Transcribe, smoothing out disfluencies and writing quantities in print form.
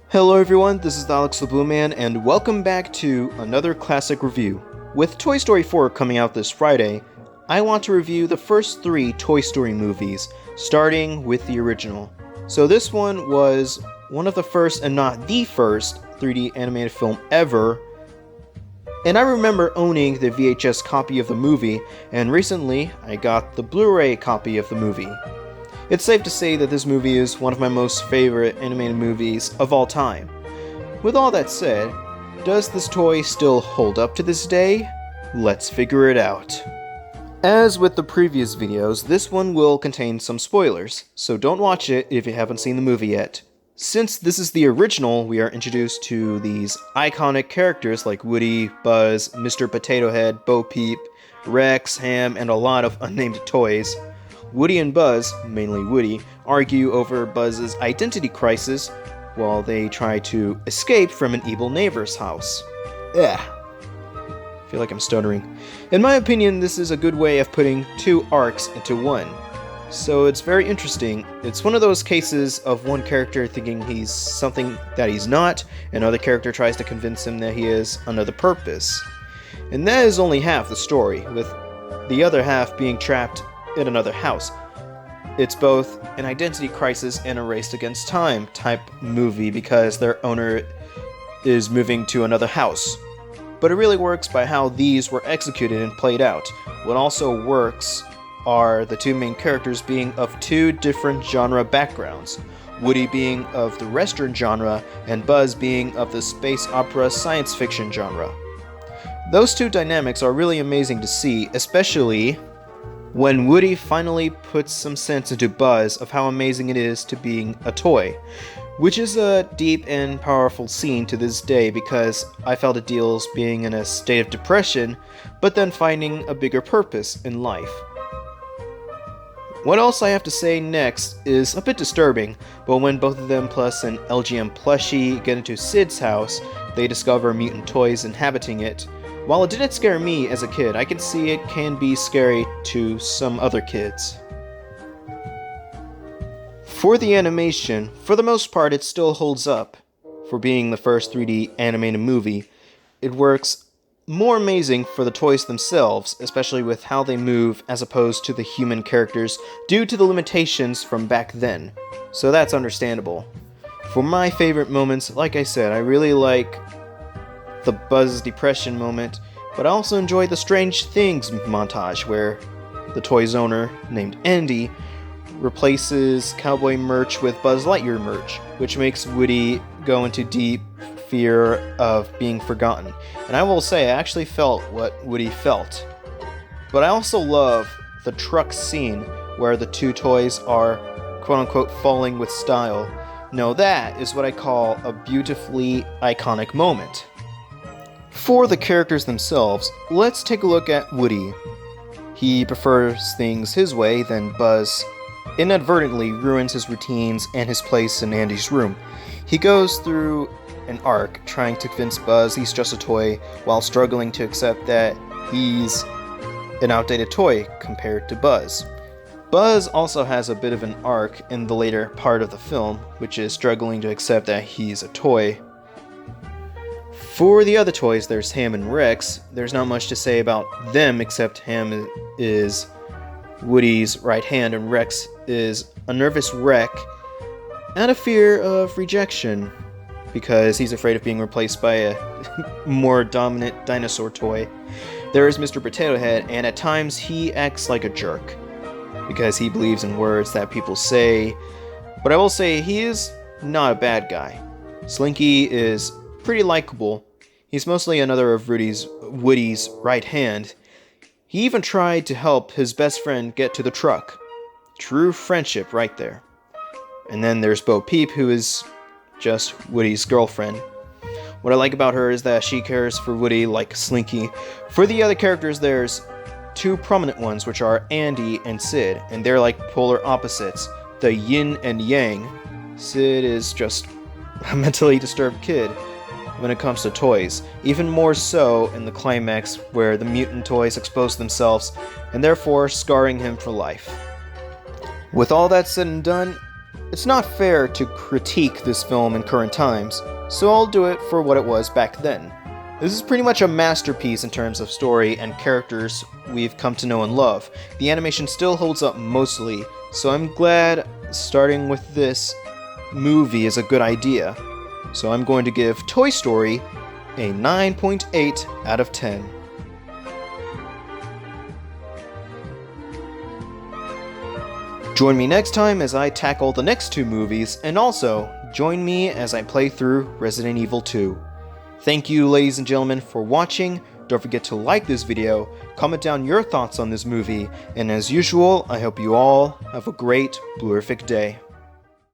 Hello everyone, this is Alex the Blue Man, and welcome back to another classic review. With Toy Story 4 coming out this Friday, I want to review the first three Toy Story movies, starting with the original. So this one was one of the first, and not the first, 3D animated film ever, and I remember owning the VHS copy of the movie, and recently I got the Blu-ray copy of the movie. It's safe to say that this movie is one of my most favorite animated movies of all time. With all that said, does this toy still hold up to this day? Let's figure it out. As with the previous videos, this one will contain some spoilers, so don't watch it if you haven't seen the movie yet. Since this is the original, we are introduced to these iconic characters like Woody, Buzz, Mr. Potato Head, Bo Peep, Rex, Ham, and a lot of unnamed toys. Woody and Buzz, mainly Woody, argue over Buzz's identity crisis while they try to escape from an evil neighbor's house. I feel like I'm stuttering. In my opinion, this is a good way of putting two arcs into one. So it's very interesting. It's one of those cases of one character thinking he's something that he's not, and another character tries to convince him that he is another purpose. And that is only half the story, with the other half being trapped in another house. It's both an identity crisis and a race against time type movie because their owner is moving to another house. But it really works by how these were executed and played out. What also works are the two main characters being of two different genre backgrounds, Woody being of the Western genre and Buzz being of the space opera science fiction genre. Those two dynamics are really amazing to see, especially when Woody finally puts some sense into Buzz of how amazing it is to being a toy, which is a deep and powerful scene to this day because I felt it deals being in a state of depression, but then finding a bigger purpose in life. What else I have to say next is a bit disturbing, but when both of them plus an LGM plushie get into Sid's house, they discover mutant toys inhabiting it. While it didn't scare me as a kid, I can see it can be scary to some other kids. For the animation, for the most part it still holds up. For being the first 3D animated movie, it works more amazing for the toys themselves, especially with how they move as opposed to the human characters due to the limitations from back then. So that's understandable. For my favorite moments, like I said, I really like the Buzz depression moment, but I also enjoy the Strange Things montage where the toy's owner, named Andy, replaces cowboy merch with Buzz Lightyear merch, which makes Woody go into deep fear of being forgotten. And I will say, I actually felt what Woody felt. But I also love the truck scene where the two toys are quote-unquote falling with style. Now that is what I call a beautifully iconic moment. For the characters themselves, let's take a look at Woody. He prefers things his way, then Buzz inadvertently ruins his routines and his place in Andy's room. He goes through an arc trying to convince Buzz he's just a toy while struggling to accept that he's an outdated toy compared to Buzz. Buzz also has a bit of an arc in the later part of the film, which is struggling to accept that he's a toy. For the other toys, there's Ham and Rex. There's not much to say about them except Ham is Woody's right hand and Rex is a nervous wreck out of fear of rejection because he's afraid of being replaced by a more dominant dinosaur toy. There is Mr. Potato Head, and at times he acts like a jerk because he believes in words that people say, but I will say he is not a bad guy. Slinky is pretty likable. He's mostly another of Woody's right hand. He even tried to help his best friend get to the truck. True friendship right there. And then there's Bo Peep, who is just Woody's girlfriend. What I like about her is that she cares for Woody like Slinky. For the other characters, there's two prominent ones, which are Andy and Sid, and they're like polar opposites, the yin and yang. Sid is just a mentally disturbed kid when it comes to toys, even more so in the climax where the mutant toys expose themselves and therefore scarring him for life. With all that said and done, It's not fair to critique this film in current times, so I'll do it for what it was back then. This is pretty much a masterpiece in terms of story and characters we've come to know and love. The animation still holds up mostly, so I'm glad starting with this movie is a good idea. So I'm going to give Toy Story a 9.8 out of 10. Join me next time as I tackle the next two movies, and also join me as I play through Resident Evil 2. Thank you, ladies and gentlemen, for watching. Don't forget to like this video, comment down your thoughts on this movie, and as usual, I hope you all have a great Blurific day.